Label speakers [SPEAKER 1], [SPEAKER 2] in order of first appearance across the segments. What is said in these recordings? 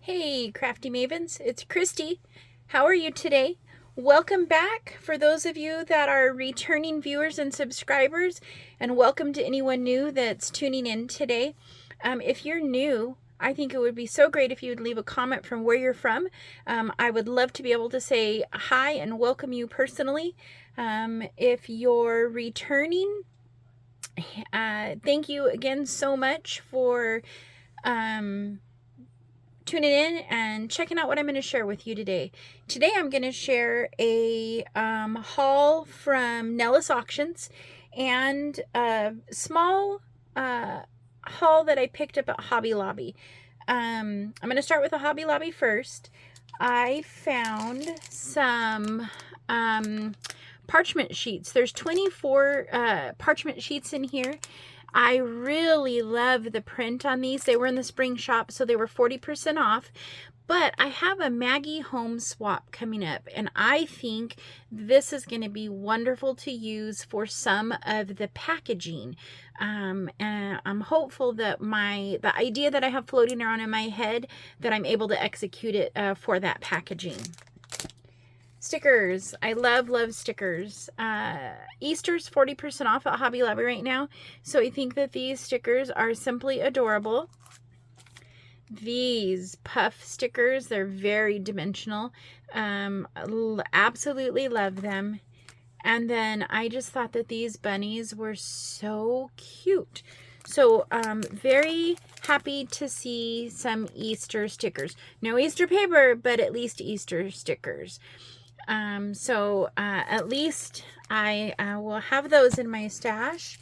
[SPEAKER 1] Hey, Crafty Mavens, it's Christy. How are you today? Welcome back for those of you that are returning viewers and subscribers, and welcome to anyone new that's tuning in today. If you're new, I think it would be so great if you would leave a comment from where you're from. I would love to be able to say hi and welcome you personally. If you're returning, thank you again so much for tuning in and checking out what I'm going to share with you today. Today I'm going to share a haul from Nellis Auctions and a small haul that I picked up at Hobby Lobby. I'm going to start with the Hobby Lobby first. I found some parchment sheets. There's 24 parchment sheets in here. I really love the print on these. They were in the spring shop, so they were 40% off. But I have a Maggie home swap coming up, and I think this is going to be wonderful to use for some of the packaging. And I'm hopeful that the idea that I have floating around in my head, that I'm able to execute it for that packaging. Stickers. I love stickers. Easter's 40% off at Hobby Lobby right now, so I think that these stickers are simply adorable. These puff stickers, they're very dimensional. Absolutely love them. And then I just thought that these bunnies were so cute. So very happy to see some Easter stickers. No Easter paper, but at least Easter stickers. At least I will have those in my stash.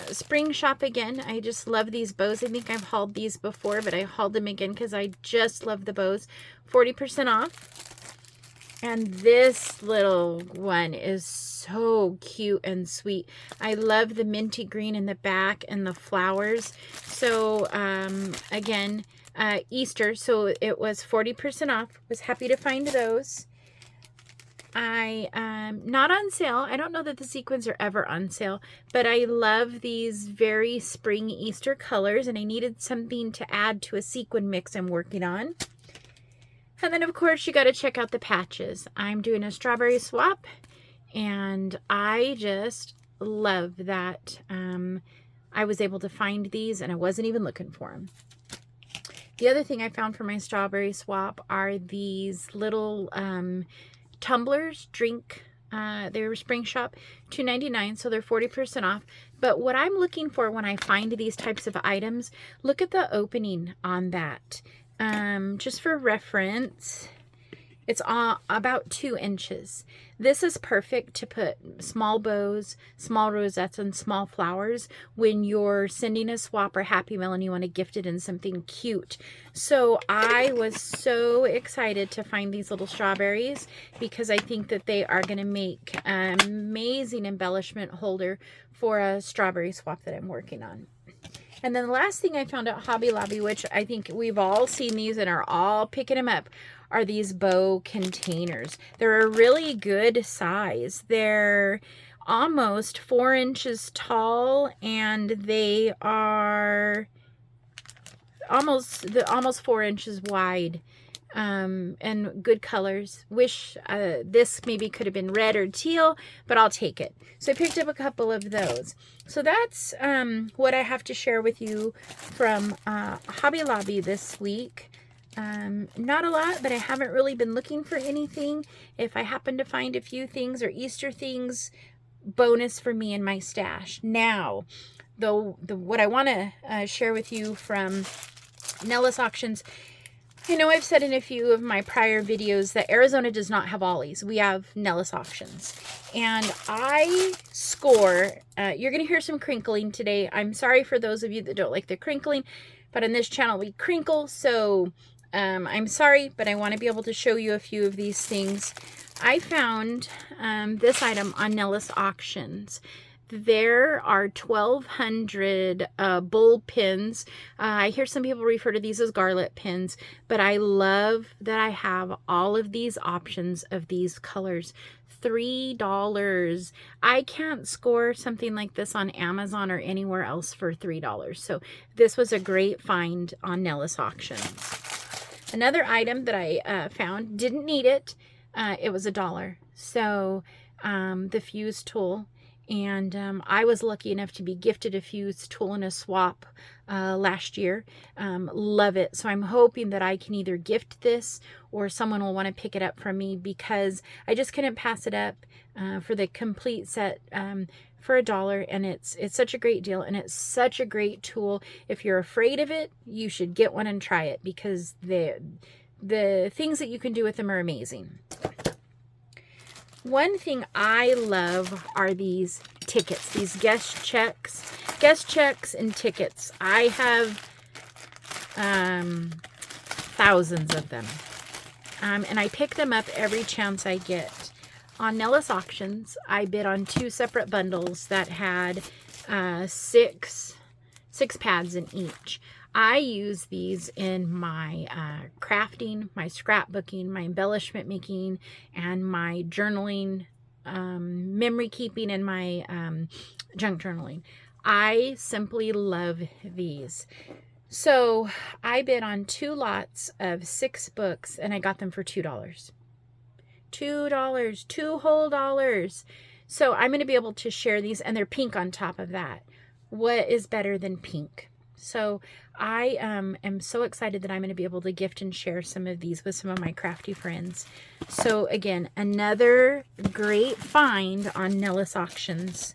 [SPEAKER 1] Spring shop again. I just love these bows. I think I've hauled these before, but I hauled them again because I just love the bows. 40% off. And this little one is so cute and sweet. I love the minty green in the back and the flowers. So, again, Easter, so it was 40% off. Was happy to find those. Not on sale. I don't know that the sequins are ever on sale, but I love these very spring Easter colors, and I needed something to add to a sequin mix I'm working on. And then, of course, you got to check out the patches. I'm doing a strawberry swap, and I just love that I was able to find these, and I wasn't even looking for them. The other thing I found for my strawberry swap are these little tumblers, drink. They were spring shop, $2.99, so they're 40% off. But what I'm looking for when I find these types of items, look at the opening on that. Just for reference, it's about 2 inches. This is perfect to put small bows, small rosettes, and small flowers when you're sending a swap or happy mail and you want to gift it in something cute. So I was so excited to find these little strawberries because I think that they are going to make an amazing embellishment holder for a strawberry swap that I'm working on. And then the last thing I found at Hobby Lobby, which I think we've all seen these and are all picking them up, are these bow containers. They're a really good size. They're almost 4 inches tall, and they are almost 4 inches wide. And good colors. Wish this maybe could have been red or teal, but I'll take it. So I picked up a couple of those. So that's what I have to share with you from Hobby Lobby this week. Not a lot, but I haven't really been looking for anything. If I happen to find a few things or Easter things, bonus for me in my stash. Now, what I want to share with you from Nellis Auctions, I know I've said in a few of my prior videos that Arizona does not have ollies. We have Nellis Auctions. And I score, you're going to hear some crinkling today. I'm sorry for those of you that don't like the crinkling, but on this channel we crinkle, so I'm sorry, but I want to be able to show you a few of these things. I found this item on Nellis Auctions. There are 1,200 bull pins. I hear some people refer to these as garlet pins, but I love that I have all of these options of these colors. $3. I can't score something like this on Amazon or anywhere else for $3. So this was a great find on Nellis Auctions. Another item that I found, didn't need it. It was $1. So the fuse tool. And I was lucky enough to be gifted a fuse tool in a swap last year. Love it. So I'm hoping that I can either gift this or someone will want to pick it up from me, because I just couldn't pass it up for the complete set for $1. And it's such a great deal, and it's such a great tool. If you're afraid of it, you should get one and try it, because the things that you can do with them are amazing. One thing I love are these tickets, these guest checks and tickets. I have thousands of them, and I pick them up every chance I get. On Nellis auctions, I bid on 2 separate bundles that had 6 pads in each. I use these in my crafting, my scrapbooking, my embellishment making, and my journaling, memory keeping, and my junk journaling. I simply love these. So I bid on 2 lots of 6 books, and I got them for $2. $2, 2 whole dollars. So I'm going to be able to share these, and they're pink on top of that. What is better than pink? So I am so excited that I'm going to be able to gift and share some of these with some of my crafty friends. So again, another great find on Nellis auctions.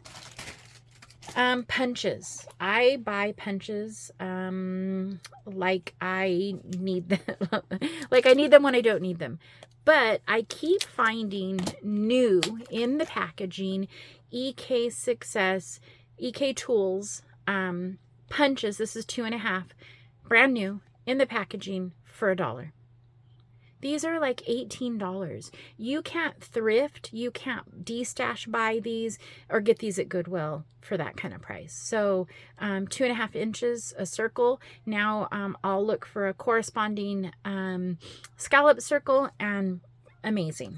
[SPEAKER 1] Punches. I buy punches like I need them, like I need them when I don't need them. But I keep finding new in the packaging, EK Success, EK Tools, punches. This is 2.5, brand new in the packaging for $1. These are like $18. You can't thrift, you can't de-stash buy these or get these at Goodwill for that kind of price. So 2.5 inches, a circle. Now I'll look for a corresponding scallop circle, and amazing.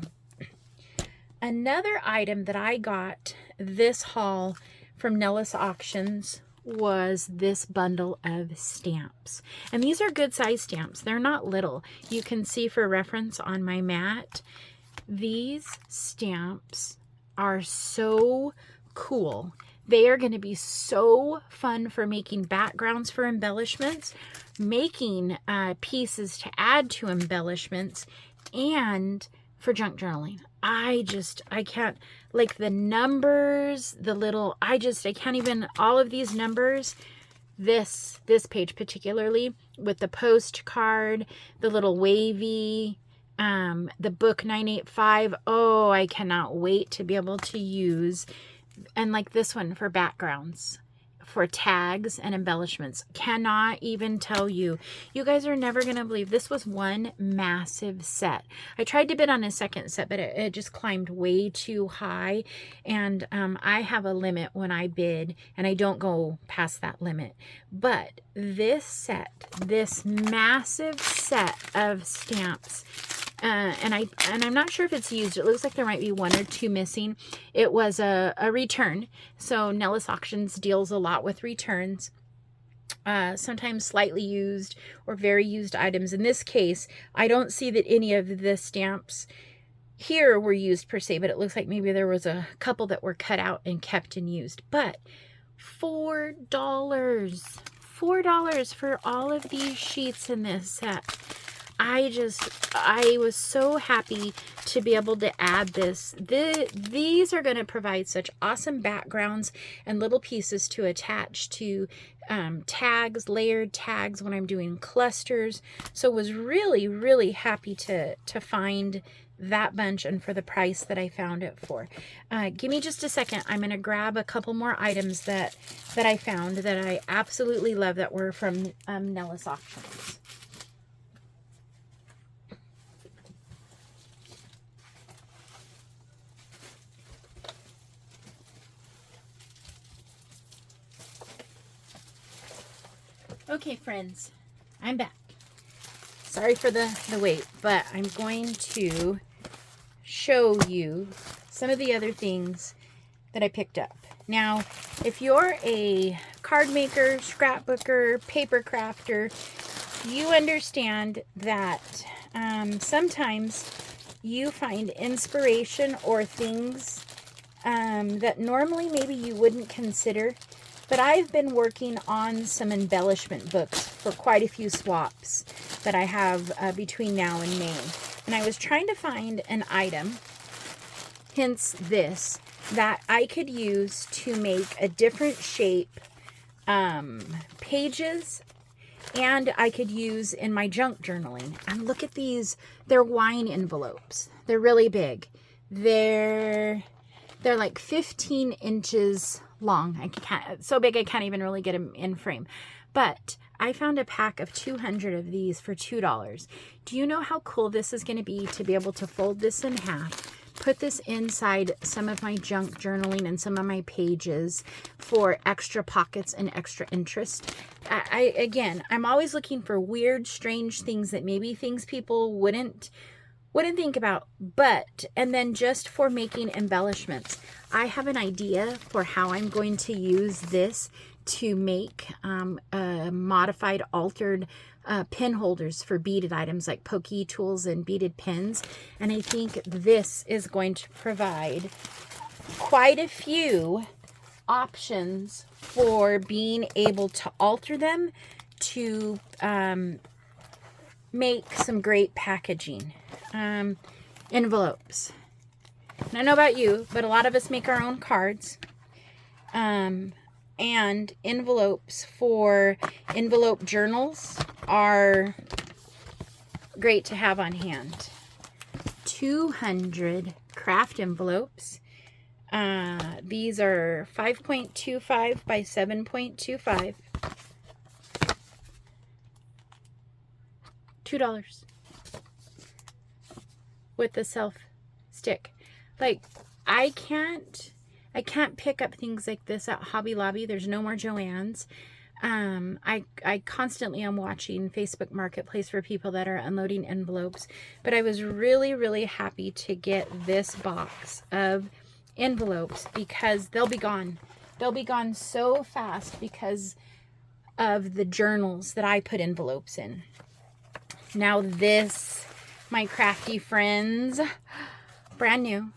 [SPEAKER 1] Another item that I got this haul from Nellis Auctions was this bundle of stamps, and these are good size stamps. They're not little. You can see for reference on my mat, these stamps are so cool. They are going to be so fun for making backgrounds for embellishments, making pieces to add to embellishments, and for junk journaling. I can't, like the numbers, the little, I can't even, all of these numbers, this page particularly, with the postcard, the little wavy, the book 985. Oh, I cannot wait to be able to use, and like this one for backgrounds, for tags and embellishments. Cannot even tell you. You guys are never going to believe this was one massive set. I tried to bid on a second set, but it just climbed way too high. And I have a limit when I bid, and I don't go past that limit. But this set, this massive set of stamps, and I'm not sure if it's used. It looks like there might be 1 or 2 missing. It was a return. So Nellis Auctions deals a lot with returns. Sometimes slightly used or very used items. In this case, I don't see that any of the stamps here were used per se, but it looks like maybe there was a couple that were cut out and kept and used. But $4. $4 for all of these sheets in this set. I was so happy to be able to add this. These are going to provide such awesome backgrounds and little pieces to attach to tags, layered tags when I'm doing clusters. So was really, really happy to find that bunch, and for the price that I found it for. Give me just a second. I'm going to grab a couple more items that I found that I absolutely love that were from Nellis Auctions. Okay, friends, I'm back. Sorry for the wait, but I'm going to show you some of the other things that I picked up. Now, if you're a card maker, scrapbooker, paper crafter, you understand that sometimes you find inspiration or things that normally maybe you wouldn't consider. But I've been working on some embellishment books for quite a few swaps that I have between now and May. And I was trying to find an item, hence this, that I could use to make a different shape pages, and I could use in my junk journaling. And look at these. They're wine envelopes. They're really big. They're like 15 inches long. It's so big I can't even really get them in frame. But I found a pack of 200 of these for $2. Do you know how cool this is going to be able to fold this in half, put this inside some of my junk journaling and some of my pages for extra pockets and extra interest? Again, I'm always looking for weird, strange things that maybe things people wouldn't think about, and then just for making embellishments. I have an idea for how I'm going to use this to make modified, altered pin holders for beaded items like pokey tools and beaded pins. And I think this is going to provide quite a few options for being able to alter them to make some great packaging. Envelopes. And I don't know about you, but a lot of us make our own cards. And envelopes for envelope journals are great to have on hand. 200 craft envelopes. These are 5.25 by 7.25. $2 with the self stick. Like, I can't pick up things like this at Hobby Lobby. There's no more Joann's. I constantly am watching Facebook Marketplace for people that are unloading envelopes, but I was really, really happy to get this box of envelopes because they'll be gone. They'll be gone so fast because of the journals that I put envelopes in. Now this, my crafty friends, brand new.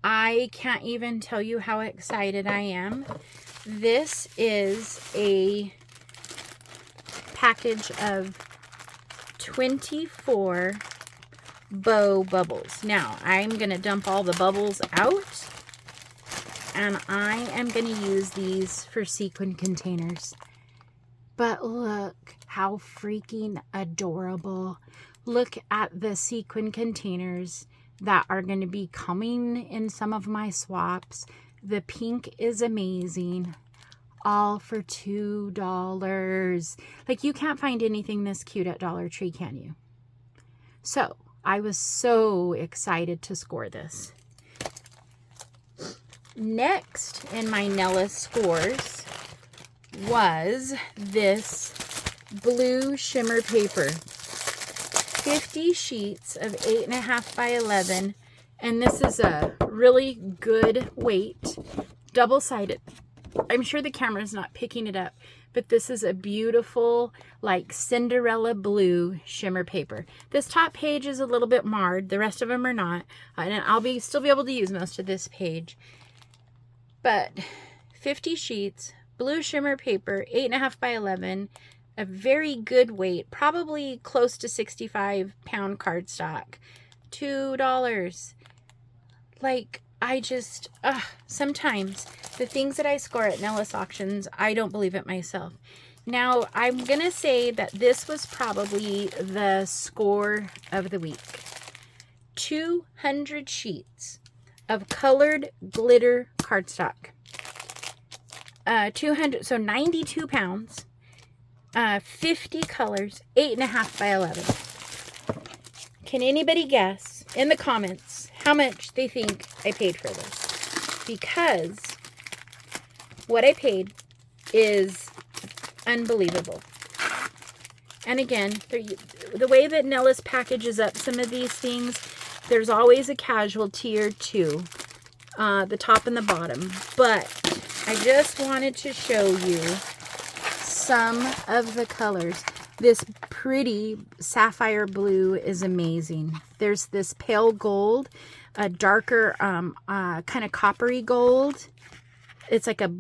[SPEAKER 1] I can't even tell you how excited I am. This is a package of 24 bow bubbles. Now, I'm going to dump all the bubbles out, and I am going to use these for sequin containers. But look how freaking adorable. Look at the sequin containers that are going to be coming in some of my swaps. The pink is amazing. All for $2. Like, you can't find anything this cute at Dollar Tree, can you? So, I was so excited to score this. Next in my Nellis scores was this blue shimmer paper. 50 sheets of 8.5 by 11, and this is a really good weight, double-sided. I'm sure the camera's not picking it up, but this is a beautiful, like Cinderella blue shimmer paper. This top page is a little bit marred. The rest of them are not, and I'll still be able to use most of this page. But 50 sheets, blue shimmer paper, 8.5 by 11. A very good weight, probably close to 65-pound cardstock. $2. Like, I just, sometimes the things that I score at Nellis auctions, I don't believe it myself. Now, I'm going to say that this was probably the score of the week. 200 sheets of colored glitter cardstock. 200, so 92 pounds. 50 colors, 8.5 by 11. Can anybody guess in the comments how much they think I paid for this? Because what I paid is unbelievable. And again, the way that Nellis packages up some of these things, there's always a casualty or two, the top and the bottom. But I just wanted to show you some of the colors. This pretty sapphire blue is amazing. There's this pale gold, a darker kind of coppery gold. It's like a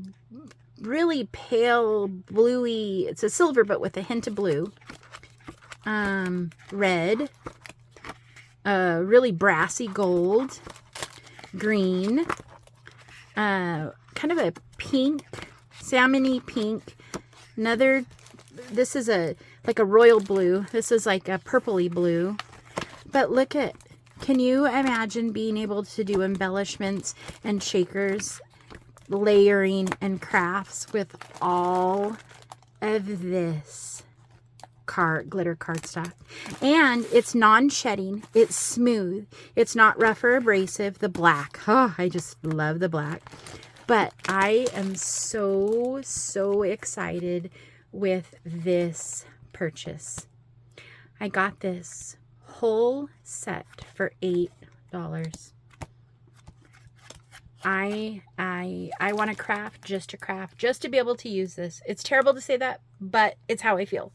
[SPEAKER 1] really pale bluey, it's a silver but with a hint of blue. Red, really brassy gold, green, kind of a pink, salmony pink. Another, this is like a royal blue. This is like a purpley blue. But look at, can you imagine being able to do embellishments and shakers, layering and crafts with all of this glitter cardstock? And it's non-shedding, it's smooth, it's not rough or abrasive. The black, oh, I just love the black. But I am so excited with this purchase. I got this whole set for $8. I want to craft just to craft, just to be able to use this. It's terrible to say that, but it's how I feel.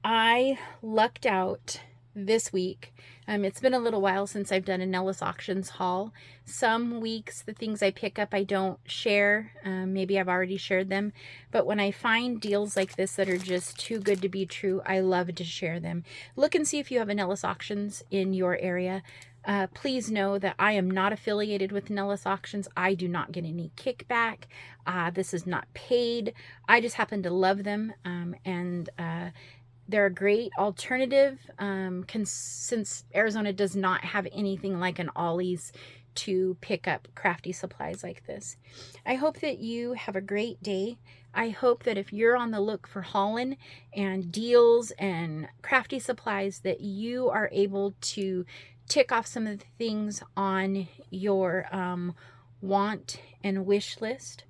[SPEAKER 1] I lucked out this week. It's been a little while since I've done a Nellis Auctions haul. Some weeks, the things I pick up, I don't share. Maybe I've already shared them. But when I find deals like this that are just too good to be true, I love to share them. Look and see if you have a Nellis Auctions in your area. Please know that I am not affiliated with Nellis Auctions. I do not get any kickback. This is not paid. I just happen to love them. They're a great alternative since Arizona does not have anything like an Ollie's to pick up crafty supplies like this. I hope that you have a great day. I hope that if you're on the look for hauling and deals and crafty supplies, that you are able to tick off some of the things on your want and wish list.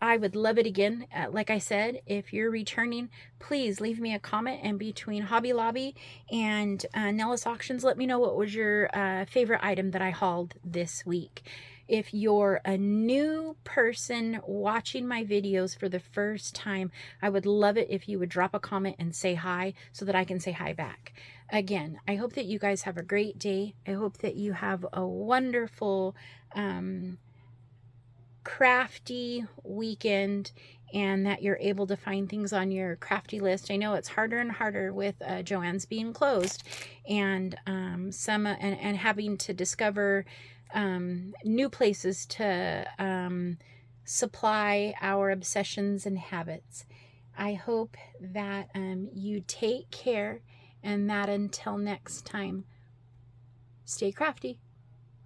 [SPEAKER 1] I would love it again. Like I said, if you're returning, please leave me a comment. And between Hobby Lobby and Nellis Auctions, let me know what was your favorite item that I hauled this week. If you're a new person watching my videos for the first time, I would love it if you would drop a comment and say hi so that I can say hi back. Again, I hope that you guys have a great day. I hope that you have a wonderful crafty weekend, and that you're able to find things on your crafty list. I know it's harder and harder with Joann's being closed, and and having to discover new places to supply our obsessions and habits. I hope that you take care, and that until next time, stay crafty.